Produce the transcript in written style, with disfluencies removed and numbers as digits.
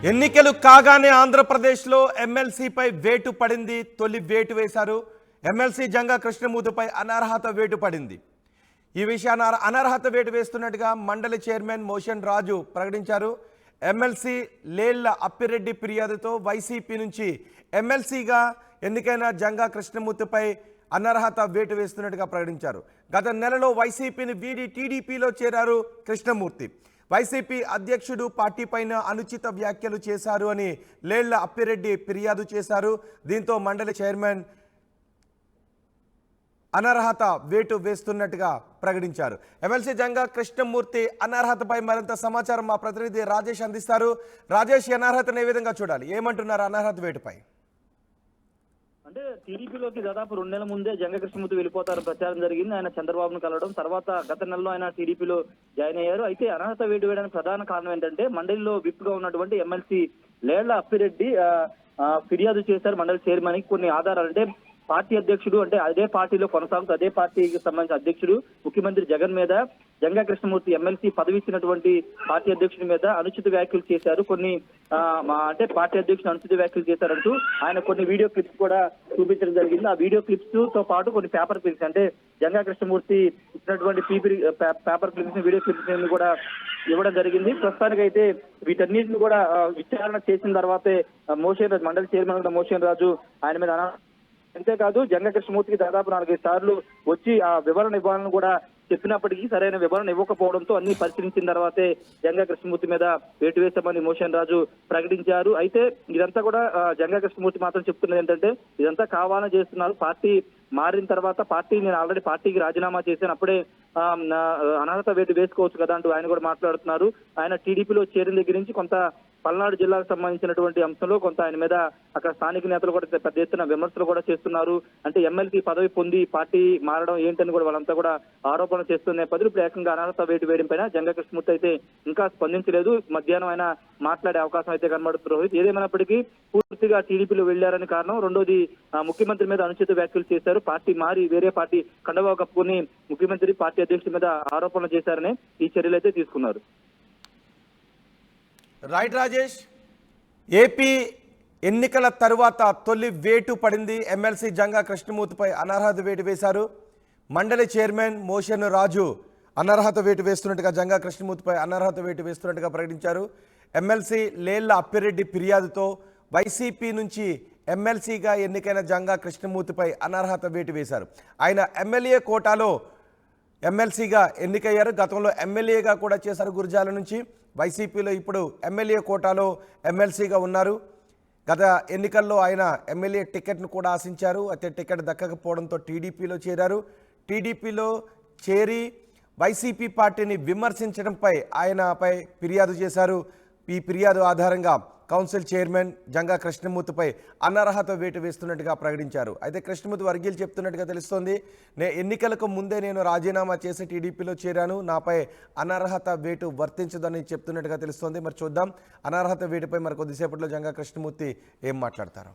ఎన్నికలు కాగానే ఆంధ్రప్రదేశ్లో ఎమ్మెల్సీపై వేటు పడింది. తొలి వేటు వేశారు. ఎమ్మెల్సీ జంగా కృష్ణమూర్తిపై అనర్హత వేటు పడింది. ఈ విషయాన్ని అనర్హత వేటు వేస్తున్నట్టుగా మండలి చైర్మన్ మోషన్ రాజు ప్రకటించారు. ఎమ్మెల్సీ లేళ్ల అప్పిరెడ్డి ఫిర్యాదుతో వైసీపీ నుంచి ఎమ్మెల్సీగా ఎన్నికైన జంగా కృష్ణమూర్తిపై అనర్హత వేటు వేస్తున్నట్టుగా ప్రకటించారు. గత నెలలో వైసీపీని వీడి టీడీపీలో చేరారు కృష్ణమూర్తి. వైసీపీ అధ్యక్షుడు పార్టీ పైన అనుచిత వ్యాఖ్యలు చేశారు అని లేళ్ల అప్పిరెడ్డి ఫిర్యాదు చేశారు. దీంతో మండలి చైర్మన్ అనర్హత వేటు వేస్తున్నట్టుగా ప్రకటించారు. ఎమ్మెల్సీ జంగా కృష్ణమూర్తి అనర్హతపై మరింత సమాచారం మా ప్రతినిధి రాజేష్ అందిస్తారు. రాజేష్, అనర్హతను ఏ విధంగా చూడాలి? ఏమంటున్నారు అనర్హత వేటుపై? అంటే టీడీపీలోకి దాదాపు 2 నెలల ముందే జంగా కృష్ణమూర్తి వెళ్ళిపోతారు ప్రచారం జరిగింది. ఆయన చంద్రబాబును కలవడం, తర్వాత గత నెలలో ఆయన టీడీపీలో జాయిన్ అయ్యారు. అయితే అనర్హత వేటు వేయడానికి ప్రధాన కారణం ఏంటంటే మండలిలో విప్ గా ఉన్నటువంటి ఎమ్మెల్సీ లేళ్ల అప్పిరెడ్డి ఫిర్యాదు చేశారు మండలి చైర్మన్ కి. కొన్ని ఆధారాలు అంటే పార్టీ అధ్యక్షుడు, అంటే అదే పార్టీలో కొనసాగుతూ అదే పార్టీకి సంబంధించిన అధ్యక్షుడు ముఖ్యమంత్రి జగన్ మీద జంగా కృష్ణమూర్తి ఎమ్మెల్సీ పదవి ఇచ్చినటువంటి పార్టీ అధ్యక్షుడి మీద అనుచిత వ్యాఖ్యలు చేశారు. కొన్ని అంటే పార్టీ అధ్యక్షుడు అనుచిత వ్యాఖ్యలు చేశారంటూ ఆయన కొన్ని వీడియో క్లిప్స్ కూడా చూపించడం జరిగింది. ఆ వీడియో క్లిప్స్ తో పాటు కొన్ని పేపర్ క్లిప్స్, అంటే జంగా కృష్ణమూర్తి ఇచ్చినటువంటి పేపర్ క్లిప్స్, వీడియో క్లిప్స్ కూడా ఇవ్వడం జరిగింది. ప్రస్తుతానికి అయితే వీటన్నిటిని కూడా విచారణ చేసిన తర్వాతే మోషన్ రాజు, మండలి చైర్మన్ మోషన్ రాజు ఆయన మీద అంతేకాదు జంగా కృష్ణమూర్తికి దాదాపు 4-5 సార్లు వచ్చి ఆ వివరణ ఇవ్వాలని కూడా చెప్పినప్పటికీ సరైన వివరణ ఇవ్వకపోవడంతో అన్ని పరిశీలించిన తర్వాతే జంగా కృష్ణమూర్తి మీద వేటు వేశామని మోషన్ రాజు ప్రకటించారు. అయితే ఇదంతా కూడా జంగా కృష్ణమూర్తి మాత్రం చెప్తున్నది ఏంటంటే ఇదంతా కావాలని చేస్తున్నారు. పార్టీ మారిన తర్వాత నేను ఆల్రెడీ పార్టీకి రాజీనామా చేశాను, అప్పుడే అనర్హత వేటు వేసుకోవచ్చు కదా అంటూ ఆయన కూడా మాట్లాడుతున్నారు. ఆయన టీడీపీలో చేరిన దగ్గర నుంచి కొంత పల్నాడు జిల్లాకు సంబంధించినటువంటి అంశంలో కొంత ఆయన మీద అక్కడ స్థానిక నేతలు కూడా పెద్ద ఎత్తున విమర్శలు కూడా చేస్తున్నారు. అంటే ఎమ్మెల్సీ పదవి పొంది పార్టీ మారడం ఏంటని కూడా వాళ్ళంతా కూడా ఆరోపణ చేస్తున్న నేపథ్యంలో ఇప్పుడు ఏకంగా అనర్హత వేటు వేయడం పైన జంగా కృష్ణమూర్తి అయితే ఇంకా స్పందించలేదు. మధ్యాహ్నం ఆయన మాట్లాడే అవకాశం అయితే కనబడుతుంది. రోహిత్, ఏదేమైనప్పటికీ పూర్తిగా టీడీపీలో వెళ్లారని కారణం. రెండోది ముఖ్యమంత్రి మీద అనుచిత వ్యాఖ్యలు చేశారు. పార్టీ మారి వేరే పార్టీ కండవా కప్పుకొని ముఖ్యమంత్రి పార్టీ అధ్యక్షుడి మీద ఆరోపణలు చేశారని ఈ చర్యలు అయితే తీసుకున్నారు. రైట్ రాజేష్, ఏపీ ఎన్నికల తరువాత తొలి వేటు పడింది. ఎమ్మెల్సీ జంగా కృష్ణమూర్తిపై అనర్హత వేటు వేశారు. మండలి చైర్మన్ మోషన్ రాజు అనర్హత వేటు వేస్తున్నట్టుగా జంగా కృష్ణమూర్తిపై అనర్హత వేటు వేస్తున్నట్టుగా ప్రకటించారు. ఎమ్మెల్సీ లేళ్ల అప్పిరెడ్డి ఫిర్యాదుతో వైసీపీ నుంచి ఎమ్మెల్సీగా ఎన్నికైన జంగా కృష్ణమూర్తిపై అనర్హత వేటు వేశారు. ఆయన ఎమ్మెల్యే కోటాలో ఎమ్మెల్సీగా ఎన్నికయ్యారు. గతంలో ఎమ్మెల్యేగా కూడా చేశారు గురజాల నుంచి. వైసీపీలో ఇప్పుడు ఎమ్మెల్యే కోటాలో ఎమ్మెల్సీగా ఉన్నారు. గత ఎన్నికల్లో ఆయన ఎమ్మెల్యే టికెట్ను కూడా ఆశించారు. అయితే టికెట్ దక్కకపోవడంతో టీడీపీలో చేరారు. టీడీపీలో చేరి వైసీపీ పార్టీని విమర్శించడంపై ఆయనపై ఫిర్యాదు చేశారు. ఈ ఫిర్యాదు ఆధారంగా కౌన్సిల్ చైర్మన్ జంగా కృష్ణమూర్తిపై అనర్హత వేటు వేస్తున్నట్టుగా ప్రకటించారు. అయితే కృష్ణమూర్తి వర్గీయులు చెప్తున్నట్టుగా తెలుస్తోంది. ఎన్నికలకు ముందే నేను రాజీనామా చేసి టీడీపీలో చేరాను, నాపై అనర్హత వేటు వర్తించదని చెప్తున్నట్టుగా తెలుస్తోంది. మరి చూద్దాం అనర్హత వేటుపై మరి కొద్దిసేపట్లో జంగా కృష్ణమూర్తి ఏం మాట్లాడతారు.